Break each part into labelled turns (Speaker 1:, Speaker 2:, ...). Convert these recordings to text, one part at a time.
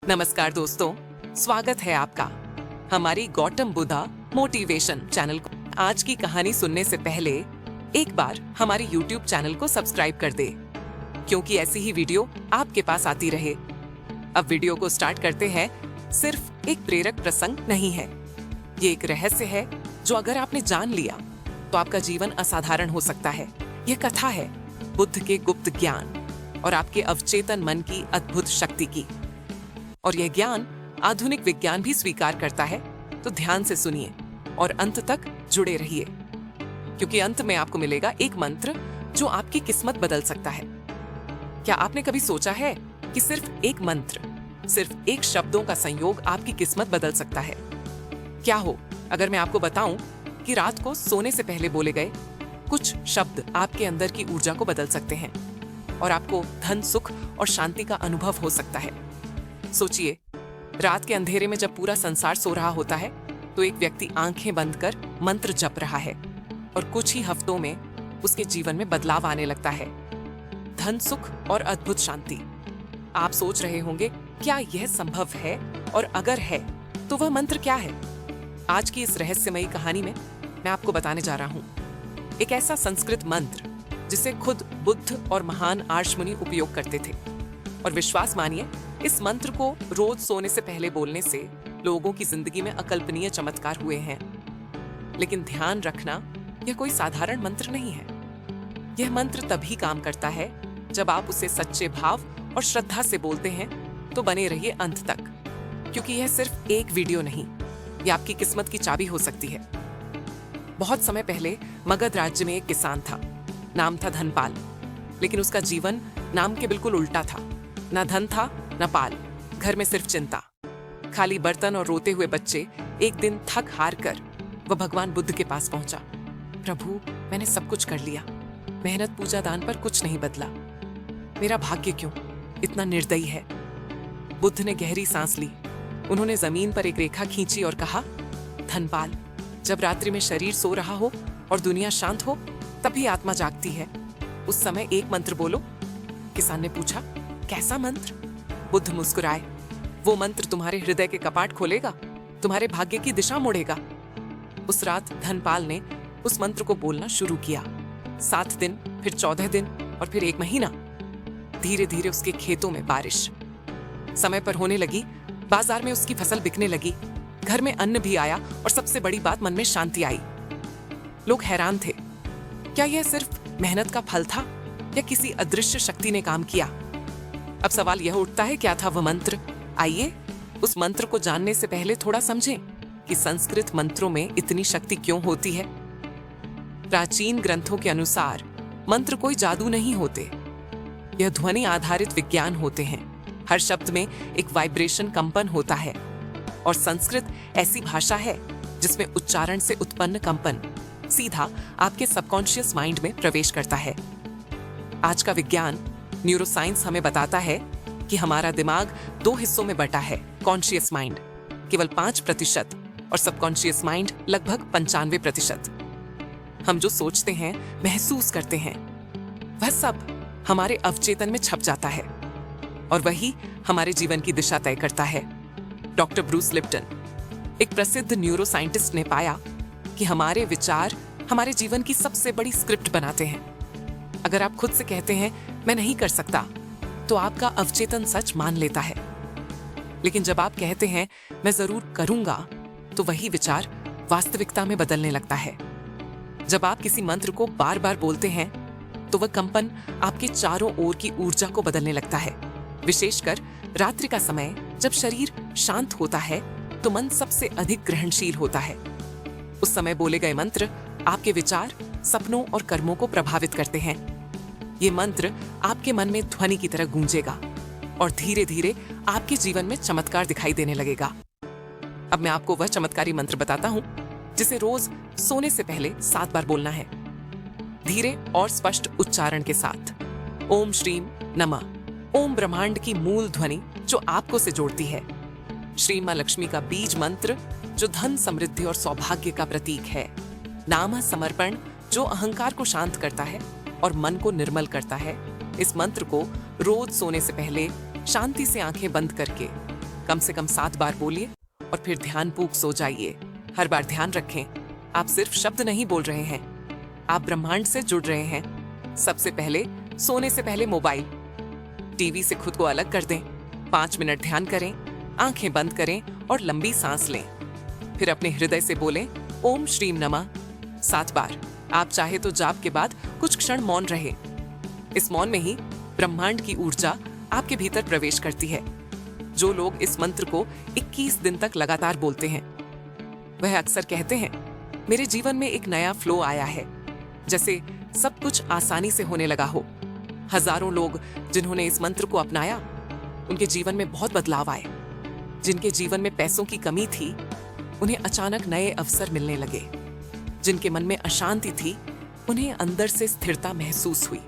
Speaker 1: नमस्कार दोस्तों, स्वागत है आपका हमारी गौतम बुद्धा मोटिवेशन चैनल को। आज की कहानी सुनने से पहले एक बार हमारे YouTube चैनल को सब्सक्राइब कर दे, क्योंकि ऐसी ही वीडियो आपके पास आती रहे। अब वीडियो को स्टार्ट करते हैं। सिर्फ एक प्रेरक प्रसंग नहीं है, ये एक रहस्य है जो अगर आपने जान लिया तो आपका जीवन असाधारण हो सकता है। यह कथा है बुद्ध के गुप्त ज्ञान और आपके अवचेतन मन की अद्भुत शक्ति की। और यह ज्ञान आधुनिक विज्ञान भी स्वीकार करता है, तो ध्यान से सुनिए और अंत तक जुड़े रहिए, क्योंकि अंत में आपको मिलेगा एक मंत्र जो आपकी किस्मत बदल सकता है। क्या आपने कभी सोचा है कि सिर्फ एक मंत्र, सिर्फ एक शब्दों का संयोग आपकी किस्मत बदल सकता है? क्या हो अगर मैं आपको बताऊं कि रात को सोने से पहले बोले गए कुछ शब्द आपके अंदर की ऊर्जा को बदल सकते हैं और आपको धन, सुख और शांति का अनुभव हो सकता है। सोचिए, रात के अंधेरे में जब पूरा संसार सो रहा होता है तो एक व्यक्ति आंखें बंद कर मंत्र जप रहा है और कुछ ही हफ्तों में उसके जीवन में बदलाव आने लगता है। धन, सुख और अद्भुत शांति। आप सोच रहे होंगे, क्या यह संभव है? और अगर है तो वह मंत्र क्या है? आज की इस रहस्यमयी कहानी में मैं आपको बताने जा रहा हूं एक ऐसा संस्कृत मंत्र जिसे खुद बुद्ध और महान आर्षमुनि उपयोग करते थे। और विश्वास मानिए, इस मंत्र को रोज सोने से पहले बोलने से लोगों की जिंदगी में अकल्पनीय चमत्कार हुए हैं। लेकिन ध्यान रखना, यह कोई साधारण मंत्र नहीं है। यह मंत्र तभी काम करता है जब आप उसे सच्चे भाव और श्रद्धा से बोलते हैं। तो बने रहिए अंत तक, क्योंकि यह सिर्फ एक वीडियो नहीं, यह आपकी किस्मत की चाबी हो सकती है। बहुत समय पहले मगध राज्य में एक किसान था। नाम था धनपाल, लेकिन उसका जीवन नाम के बिल्कुल उल्टा था। न धन था न पाल, घर में सिर्फ चिंता, खाली बर्तन और रोते हुए बच्चे। एक दिन थक हार कर वह भगवान बुद्ध के पास पहुंचा। प्रभु, मैंने सब कुछ कर लिया, मेहनत, पूजा, दान पर कुछ नहीं बदला। मेरा भाग्य क्यों इतना निर्दयी है? बुद्ध ने गहरी सांस ली। उन्होंने जमीन पर एक रेखा खींची और कहा, धनपाल, जब रात्रि में शरीर सो रहा हो और दुनिया शांत हो, तभी आत्मा जागती है। उस समय एक मंत्र बोलो। किसान ने पूछा, कैसा मंत्र? बुद्ध मुस्कुराए। वो मंत्र तुम्हारे हृदय के कपाट खोलेगा, तुम्हारे भाग्य की दिशा मोड़ेगा। उस रात धनपाल ने उस मंत्र को बोलना शुरू किया। 7 दिन, फिर 14 दिन और फिर 1 महीना। धीरे धीरे उसके खेतों में बारिश समय पर होने लगी, बाजार में उसकी फसल बिकने लगी, घर में अन्न भी आया और सबसे बड़ी बात, मन में शांति आई। लोग हैरान थे, क्या यह सिर्फ मेहनत का फल था या किसी अदृश्य शक्ति ने काम किया? अब सवाल यह उठता है, क्या था वह मंत्र? आइए उस मंत्र को जानने से पहले थोड़ा समझें कि संस्कृत मंत्रों में इतनी शक्ति क्यों होती है। प्राचीन ग्रंथों के अनुसार मंत्र कोई जादू नहीं होते, यह ध्वनि आधारित विज्ञान होते हैं। हर शब्द में एक वाइब्रेशन, कंपन होता है। और संस्कृत ऐसी भाषा है जिसमें उच्चारण से उत्पन्न कंपन सीधा आपके सबकॉन्शियस माइंड में प्रवेश करता है। आज का विज्ञान, न्यूरोसाइंस, हमें बताता है कि हमारा दिमाग 2 हिस्सों में बटा है। कॉन्शियस माइंड केवल 5% और सबकॉन्शियस माइंड लगभग 95%। हम जो सोचते हैं, महसूस करते हैं, वह सब हमारे अवचेतन में छप जाता है और वही हमारे जीवन की दिशा तय करता है। डॉक्टर ब्रूस लिप्टन, एक प्रसिद्ध न्यूरोसाइंटिस्ट, ने पाया कि हमारे विचार हमारे जीवन की सबसे बड़ी स्क्रिप्ट बनाते हैं। अगर आप खुद से कहते हैं, मैं नहीं कर सकता, तो आपका अवचेतन सच मान लेता है। लेकिन जब आप कहते हैं, मैं जरूर करूंगा, तो वही विचार वास्तविकता में बदलने लगता है। जब आप किसी मंत्र को बार बार बोलते हैं, तो वह कंपन आपके चारों ओर की ऊर्जा को बदलने लगता है। विशेषकर रात्रि का समय, जब शरीर शांत होता है तो मन सबसे अधिक ग्रहणशील होता है। उस समय बोले गए मंत्र आपके विचार, सपनों और कर्मों को प्रभावित करते हैं। ये मंत्र आपके मन में ध्वनि की तरह गूंजेगा और धीरे धीरे आपके जीवन में चमत्कार दिखाई देने लगेगा। अब मैं आपको वह चमत्कारी मंत्र बताता हूं जिसे रोज सोने से पहले 7 बार बोलना है, धीरे और स्पष्ट उच्चारण के साथ। ओम श्रीम नमः, ओम ब्रह्मांड की मूल ध्वनि जो आपको से जोड़ती है। श्री मां लक्ष्मी का बीज मंत्र जो धन, समृद्धि और सौभाग्य का प्रतीक है। नाम समर्पण जो अहंकार को शांत करता है और मन को निर्मल करता है। इस मंत्र को रोज सोने से पहले शांति से आंखें बंद करके कम से कम 7 बार बोलिए और फिर ध्यानपूर्वक सो जाइए। हर बार ध्यान रखें, आप सिर्फ शब्द नहीं बोल रहे हैं, आप ब्रह्मांड से जुड़ रहे हैं। सबसे पहले सोने से पहले मोबाइल, टीवी से खुद को अलग कर दें। 5 मिनट ध्यान करें, आंखें बंद करें और लंबी सांस लें। फिर अपने हृदय से बोलें ओम श्रीम नमः 7 बार। आप चाहे तो जाप के बाद कुछ क्षण मौन रहे। इस मौन में ही ब्रह्मांड की ऊर्जा आपके भीतर प्रवेश करती है। जो लोग इस मंत्र को 21 दिन तक लगातार बोलते हैं, वह अक्सर कहते हैं मेरे जीवन में एक नया फ्लो आया है, जैसे सब कुछ आसानी से होने लगा हो। हजारों लोग जिन्होंने इस मंत्र को अपनाया, उनके जीवन में बहुत बदलाव आए। जिनके जीवन में पैसों की कमी थी, उन्हें अचानक नए अवसर मिलने लगे। जिनके मन में अशांति थी, उन्हें अंदर से स्थिरता महसूस हुई।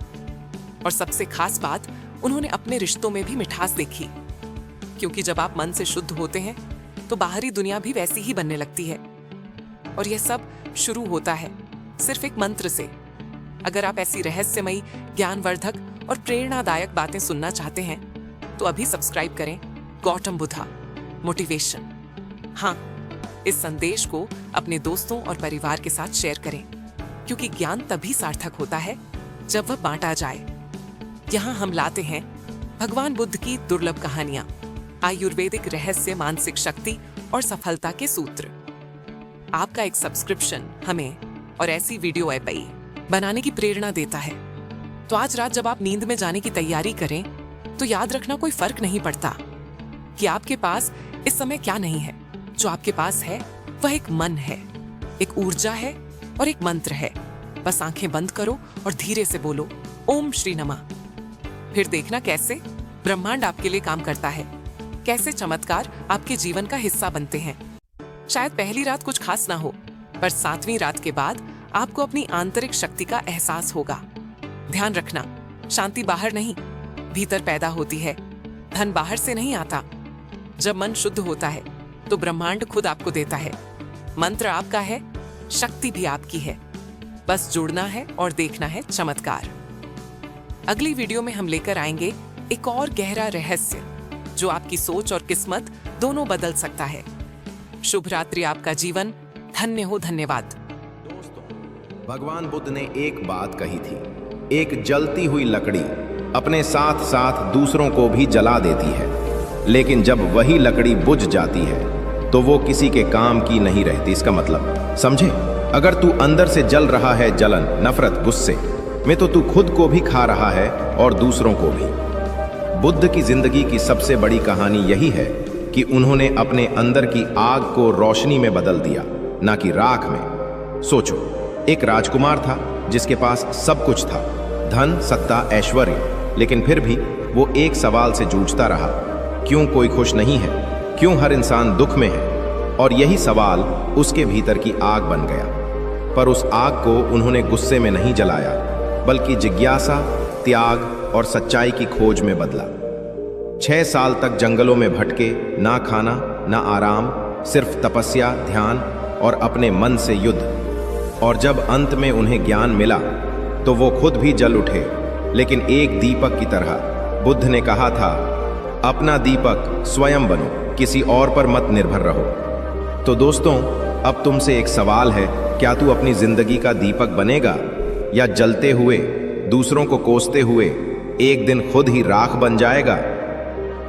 Speaker 1: और सबसे खास बात, उन्होंने अपने रिश्तों में भी मिठास देखी। क्योंकि जब आप मन से शुद्ध होते हैं तो बाहरी दुनिया भी वैसी ही बनने लगती है। और यह सब शुरू होता है सिर्फ एक मंत्र से। अगर आप ऐसी रहस्यमयी, ज्ञानवर्धक और प्रेरणादायक बातें सुनना चाहते हैं तो अभी सब्सक्राइब करें गौतम बुद्धा मोटिवेशन। हाँ, इस संदेश को अपने दोस्तों और परिवार के साथ शेयर करें, क्योंकि ज्ञान तभी सार्थक होता है जब वह बांटा जाए। यहाँ हम लाते हैं भगवान बुद्ध की दुर्लभ कहानियां, आयुर्वेदिक रहस्य, मानसिक शक्ति और सफलता के सूत्र। आपका एक सब्सक्रिप्शन हमें और ऐसी वीडियो ऐप बनाने की प्रेरणा देता है। तो आज रात जब आप नींद में जाने की तैयारी करें तो याद रखना, कोई फर्क नहीं पड़ता कि आपके पास इस समय क्या नहीं है। जो आपके पास है वह एक मन है, एक ऊर्जा है और एक मंत्र है। बस आंखें बंद करो और धीरे से बोलो ओम श्री नमः। फिर देखना कैसे ब्रह्मांड आपके लिए काम करता है, कैसे चमत्कार आपके जीवन का हिस्सा बनते हैं। शायद पहली रात कुछ खास ना हो, पर 7वीं रात के बाद आपको अपनी आंतरिक शक्ति का एहसास होगा। ध्यान रखना, शांति बाहर नहीं, भीतर पैदा होती है। धन बाहर से नहीं आता। जब मन शुद्ध होता है तो ब्रह्मांड खुद आपको देता है। मंत्र आपका है, शक्ति भी आपकी है। बस जुड़ना है और देखना है चमत्कार। अगली वीडियो में हम लेकर आएंगे एक और गहरा रहस्य जो आपकी सोच और किस्मत दोनों बदल सकता है। शुभ रात्रि, आपका जीवन धन्य हो। धन्यवाद।
Speaker 2: भगवान बुद्ध ने एक बात कही थी, एक जलती हुई लकड़ी अपने साथ साथ दूसरों को भी जला देती है, लेकिन जब वही लकड़ी बुझ जाती है तो वो किसी के काम की नहीं रहती। इसका मतलब समझे? अगर तू अंदर से जल रहा है जलन, नफरत, गुस्से में, तो तू खुद को भी खा रहा है और दूसरों को भी। बुद्ध की जिंदगी की सबसे बड़ी कहानी यही है कि उन्होंने अपने अंदर की आग को रोशनी में बदल दिया, ना कि राख में। सोचो, एक राजकुमार था जिसके पास सब कुछ था, धन, सत्ता, ऐश्वर्य, लेकिन फिर भी वो एक सवाल से जूझता रहा, क्यों कोई खुश नहीं है, क्यों हर इंसान दुख में है। और यही सवाल उसके भीतर की आग बन गया। पर उस आग को उन्होंने गुस्से में नहीं जलाया, बल्कि जिज्ञासा, त्याग और सच्चाई की खोज में बदला। 6 साल तक जंगलों में भटके, ना खाना ना आराम, सिर्फ तपस्या, ध्यान और अपने मन से युद्ध। और जब अंत में उन्हें ज्ञान मिला तो वो खुद भी जल उठे, लेकिन एक दीपक की तरह। बुद्ध ने कहा था, अपना दीपक स्वयं बनो, किसी और पर मत निर्भर रहो। तो दोस्तों, अब तुमसे एक सवाल है, क्या तू अपनी जिंदगी का दीपक बनेगा, या जलते हुए, दूसरों को कोसते हुए एक दिन खुद ही राख बन जाएगा?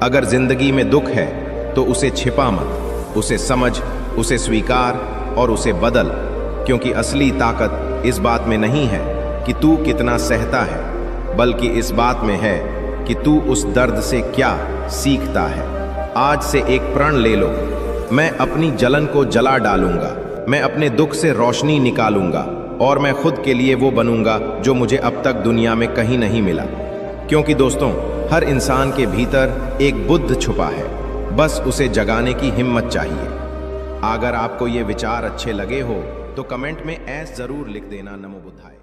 Speaker 2: अगर जिंदगी में दुख है तो उसे छिपा मत, उसे समझ, उसे स्वीकार और उसे बदल, क्योंकि असली ताकत इस बात में नहीं है कि तू कितना सहता है, बल्कि इस बात में है कि तू उस दर्द से क्या सीखता है। आज से एक प्रण ले लो, मैं अपनी जलन को जला डालूंगा, मैं अपने दुख से रोशनी निकालूंगा और मैं खुद के लिए वो बनूंगा जो मुझे अब तक दुनिया में कहीं नहीं मिला। क्योंकि दोस्तों, हर इंसान के भीतर एक बुद्ध छुपा है, बस उसे जगाने की हिम्मत चाहिए। अगर आपको ये विचार अच्छे लगे हो तो कमेंट में ऐस जरूर लिख देना। नमो बुद्धाय।